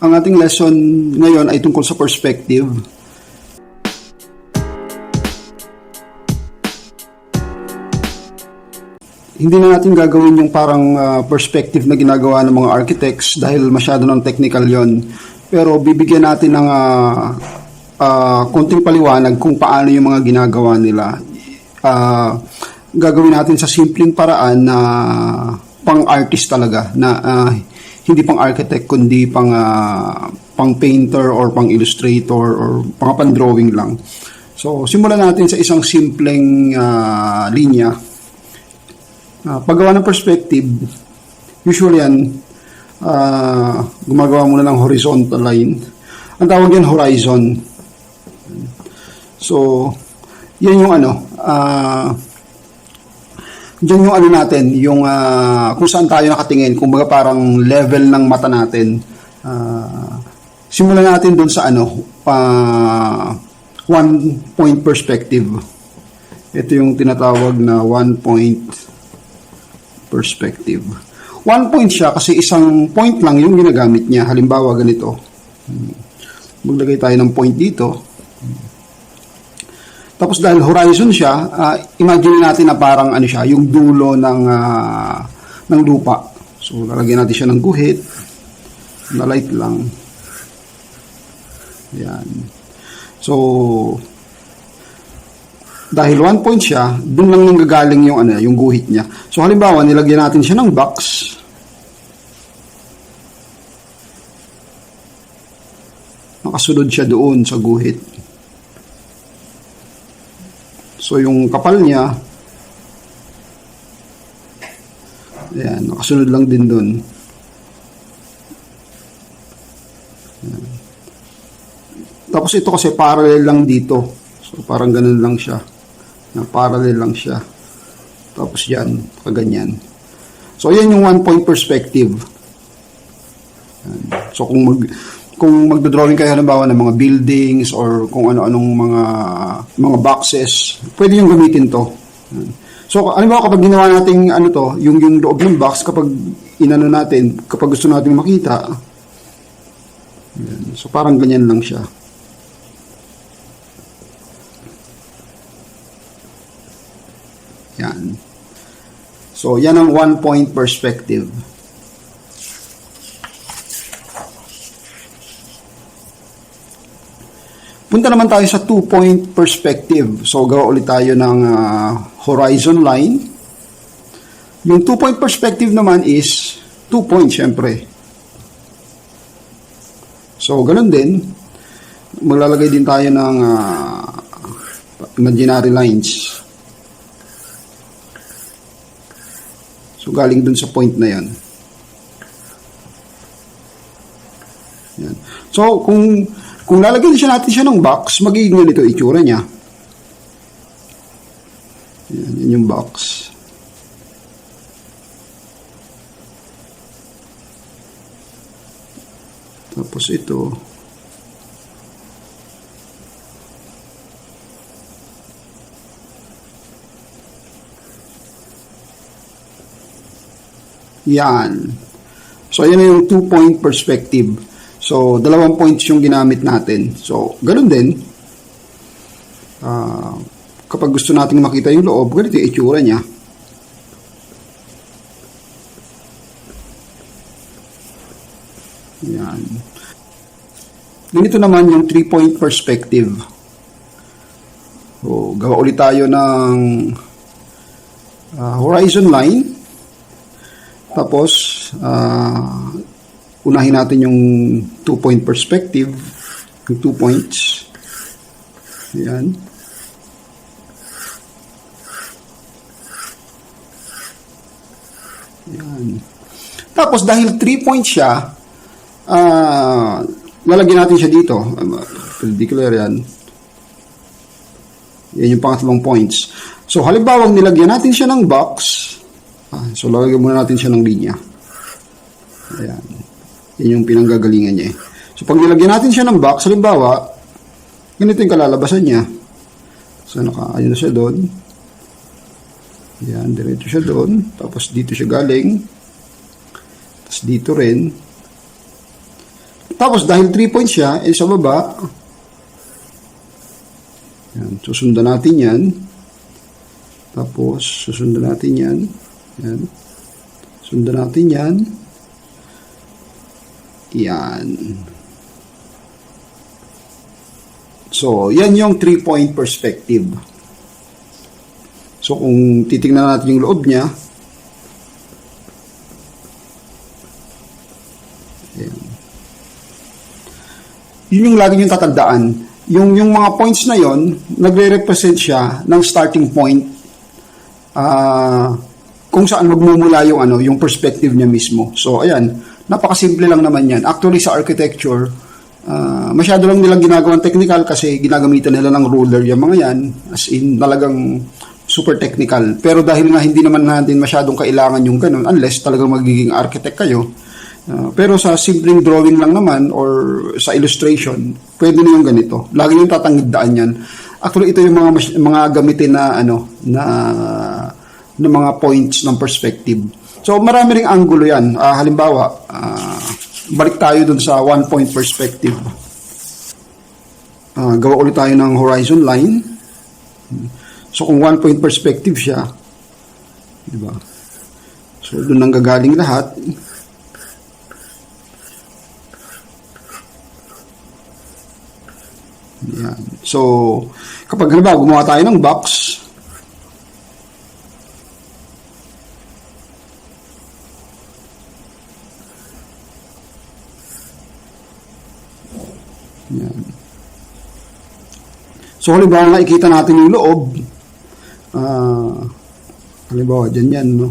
Ang ating lesson ngayon ay tungkol sa perspective. Hindi na natin gagawin yung parang perspective na ginagawa ng mga architects dahil masyado ng technical yon. Pero bibigyan natin ng konting paliwanag kung paano yung mga ginagawa nila. Gagawin natin sa simpleng paraan na pang-artist talaga, na hindi pang-architect kundi pang-painter or pang-illustrator or pang-drawing lang. So, simulan natin sa isang simpleng linya. Paggawa ng perspective, usually yan, gumagawa muna ng horizontal line. Ang tawag yan horizon. So, yan yung dyan yung natin, yung kung saan tayo nakatingin, kumbaga parang level ng mata natin. Simulan natin dun sa one point perspective. Ito yung tinatawag na one point perspective. One point siya kasi isang point lang yung ginagamit niya. Halimbawa ganito. Maglagay tayo ng point dito. Tapos dahil horizon siya, imagine natin na parang siya, yung dulo ng lupa. So lalagyan natin siya ng guhit. Na light lang. Yan. So dahil one point siya, dun lang nanggagaling yung guhit niya. So halimbawa, nilagyan natin siya ng box. Nakasunod siya doon sa guhit. So yung kapal niya, ayan, nakasunod lang din doon. Tapos ito kasi parallel lang dito. So parang ganun lang siya. Parallel lang siya. Tapos yan, kaganyan. So yan yung one point perspective. Yan. So kung magdodrawing kayo halimbawa ng mga buildings or kung ano-anong mga boxes, pwede yung gamitin to. Yan. So halimbawa kapag ginawa natin yung loob ng box, kapag natin, kapag gusto nating makita, yan. So parang ganyan lang siya. Yan. So, yan ang one point perspective. Punta naman tayo sa 2-point perspective. So, gawa ulit tayo ng horizon line. Yung 2-point perspective naman is 2 points, syempre. So, ganun din. Maglalagay din tayo ng imaginary lines. So, galing dun sa point na yan. Yan. So, kung lalagyan natin siya ng box, magiging ganito itsura niya. Yan yung box. Tapos ito. Yan. So, yan na yung 2-point perspective. So, 2 points yung ginamit natin. So, ganun din. Kapag gusto nating makita yung loob, ganito yung itsura niya. Yan. Ganito naman yung 3-point perspective. So, gawa ulit tayo ng horizon line. Tapos, unahin natin yung 2-point perspective, yung 2 points. Ayan. Ayan. Tapos, dahil 3 points siya, lalagyan natin siya dito. Perpendicular yan. Yan yung pangatlong points. So, halimbawa, nilagyan natin siya ng box. So, lagyan muna natin siya ng linya. Ayan. Yan yung pinanggagalingan niya. So, pag nilagyan natin siya ng box, halimbawa, ganito yung kalalabasan niya. So, ayun na siya doon. Ayan, diretso siya doon. Tapos, dito siya galing. Tapos, dito rin. Tapos, dahil 3 points siya, sa baba, yan, susundan natin yan. Tapos, susundan natin yan. Yan. Sundan natin yan. Yan. So, yan yung 3-point perspective. So, kung titingnan natin yung loob niya, yan. Yun yung lagi yung tatandaan. Yung mga points na yon, nagre-represent siya ng starting point kung saan magmumula yung perspective niya mismo. So, ayan, napakasimple lang naman yan. Actually, sa architecture, masyado lang nilang ginagawang technical kasi ginagamitan nila ng ruler yung mga yan, as in talagang super technical. Pero dahil nga hindi naman natin masyadong kailangan yung ganun, unless talagang magiging architect kayo, pero sa simpleng drawing lang naman or sa illustration, pwede na yung ganito. Lagi yung tatandaan yan. Actually, ito yung mga gamitin na na mga points ng perspective. So, marami ring angulo yan. Halimbawa, balik tayo dun sa 1-point perspective. Gawa ulit tayo ng horizon line. So, kung 1-point perspective siya, diba? So, dun nang gagaling lahat. Yan. So, kapag halimbawa gumawa tayo ng box, yan. So, halimbawa nakikita natin yung loob, halimbawa dyan yan, no?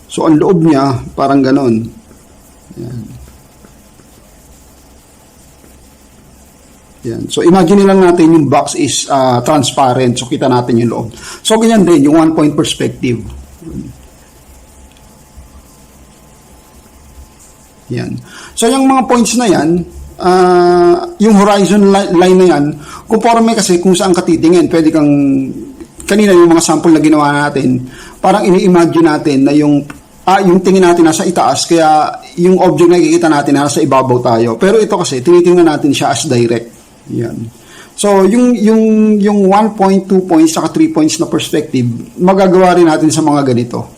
So, ang loob niya, parang ganon. Yan. Yan. So, imagine lang natin yung box is transparent. So, kita natin yung loob. So, ganyan din, yung 1-point perspective. Yan. So, yung mga points na yan, yung horizon line na yan, conforme kasi kung saan ka titingin. Pwede kang, kanina yung mga sample na ginawa natin, parang ini-imagine natin na yung tingin natin nasa itaas, kaya yung object na nakikita natin nasa ibabaw tayo. Pero ito kasi, tinitingnan natin siya as direct. Yan. So, yung 1 point, 2 points, saka 3 points na perspective, magagawa rin natin sa mga ganito.